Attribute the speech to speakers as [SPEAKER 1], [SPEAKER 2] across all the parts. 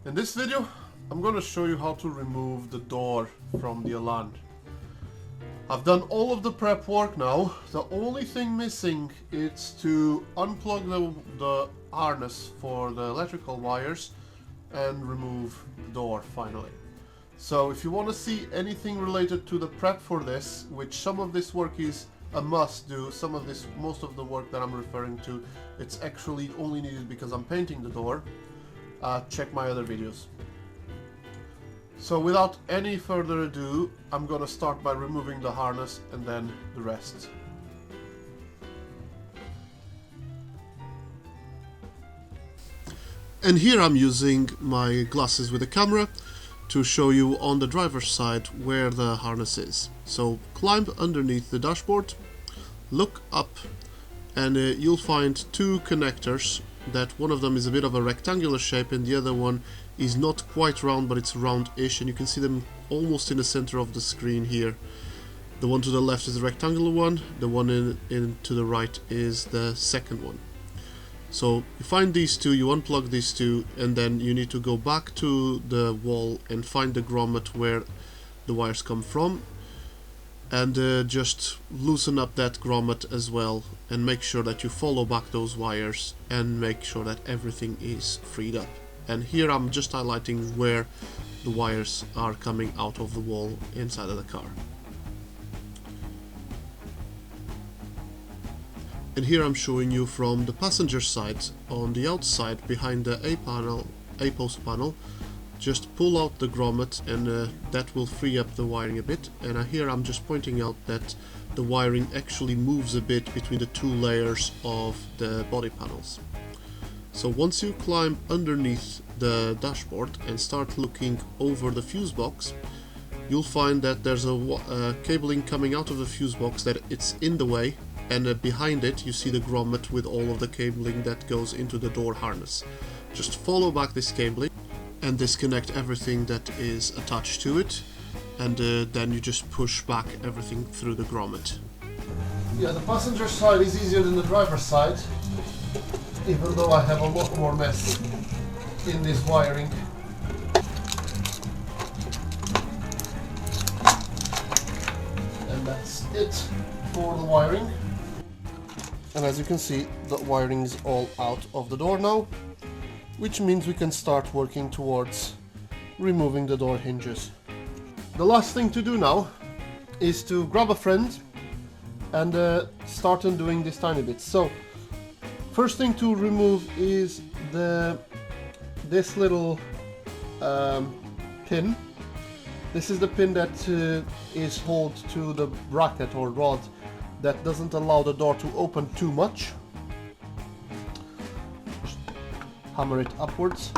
[SPEAKER 1] In this video, I'm going to show you how to remove the door from the Elan. I've done all of the prep work now. The only thing missing is to unplug the harness for the electrical wires and remove the door finally. So if you want to see anything related to the prep for this, which some of this work is a must do, most of the work that I'm referring to, it's actually only needed because I'm painting the door, check my other videos. So without any further ado, I'm gonna start by removing the harness and then the rest. And here I'm using my glasses with a camera to show you on the driver's side where the harness is. So climb underneath the dashboard, look up, and you'll find two connectors. That one of them is a bit of a rectangular shape and the other one is not quite round, but it's round-ish, and you can see them almost in the center of the screen here. The one to the left is the rectangular one, the one in to the right is the second one. So you find these two, you unplug these two, and then you need to go back to the wall and find the grommet where the wires come from, and just loosen up that grommet as well, and make sure that you follow back those wires and make sure that everything is freed up. And here I'm just highlighting where the wires are coming out of the wall inside of the car. And here I'm showing you from the passenger side, on the outside behind the A-post panel. Just pull out the grommet and that will free up the wiring a bit. And here I'm just pointing out that the wiring actually moves a bit between the two layers of the body panels. So once you climb underneath the dashboard and start looking over the fuse box, you'll find that there's a cabling coming out of the fuse box that it's in the way, and behind it you see the grommet with all of the cabling that goes into the door harness. Just follow back this cabling and disconnect everything that is attached to it, and then you just push back everything through the grommet. Yeah, the passenger side is easier than the driver's side, even though I have a lot more mess in this wiring. And that's it for the wiring. And as you can see, the wiring is all out of the door now, which means we can start working towards removing the door hinges. The last thing to do now is to grab a friend and start undoing these tiny bits. So first thing to remove is this little pin. This is the pin that is held to the bracket or rod that doesn't allow the door to open too much. Just hammer it upwards.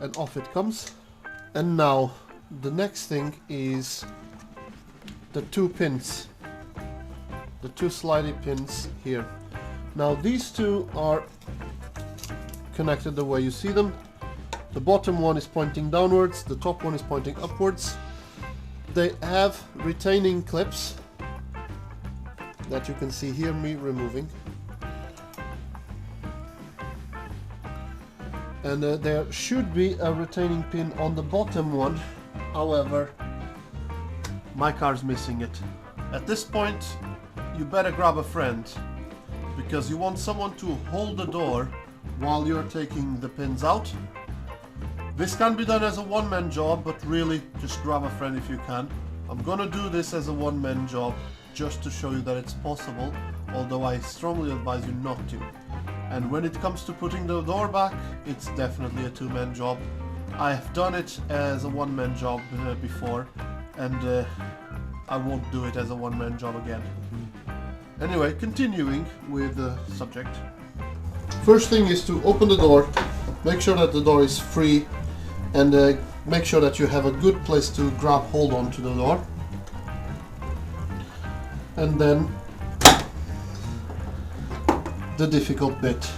[SPEAKER 1] And off it comes. And now the next thing is the two pins, the two slidey pins here. Now these two are connected the way you see them. The bottom one is pointing downwards, the top one is pointing upwards. They have retaining clips that you can see here me removing. And there should be a retaining pin on the bottom one, however, my car's missing it. At this point, you better grab a friend, because you want someone to hold the door while you're taking the pins out. This can be done as a one-man job, but really just grab a friend if you can. I'm gonna do this as a one-man job just to show you that it's possible, although I strongly advise you not to. And when it comes to putting the door back, it's definitely a two-man job. I have done it as a one-man job before, and I won't do it as a one-man job again. Anyway, continuing with the subject. First thing is to open the door, make sure that the door is free, and make sure that you have a good place to grab hold on to the door. And then the difficult bit.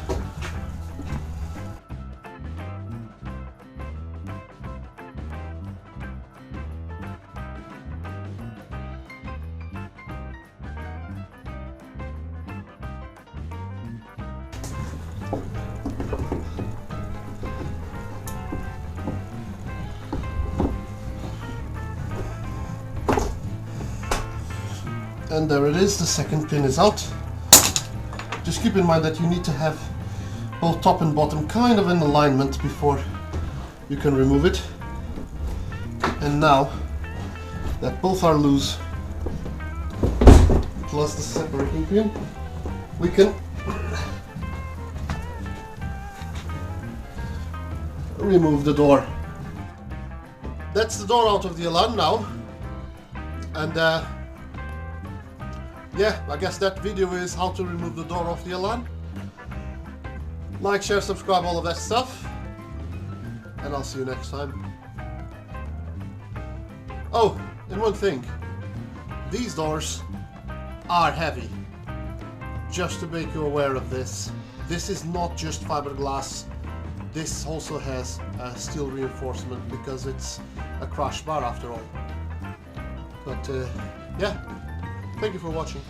[SPEAKER 1] And there it is, the second pin is out. Just keep in mind that you need to have both top and bottom kind of in alignment before you can remove it. And now that both are loose, plus the separating pin, we can remove the door. That's the door out of the Elan now. And yeah, I guess that video is how to remove the door off the Elan. Like, share, subscribe, all of that stuff. And I'll see you next time. Oh, and one thing. These doors are heavy. Just to make you aware of this. This is not just fiberglass. This also has steel reinforcement because it's a crash bar after all. But yeah, thank you for watching.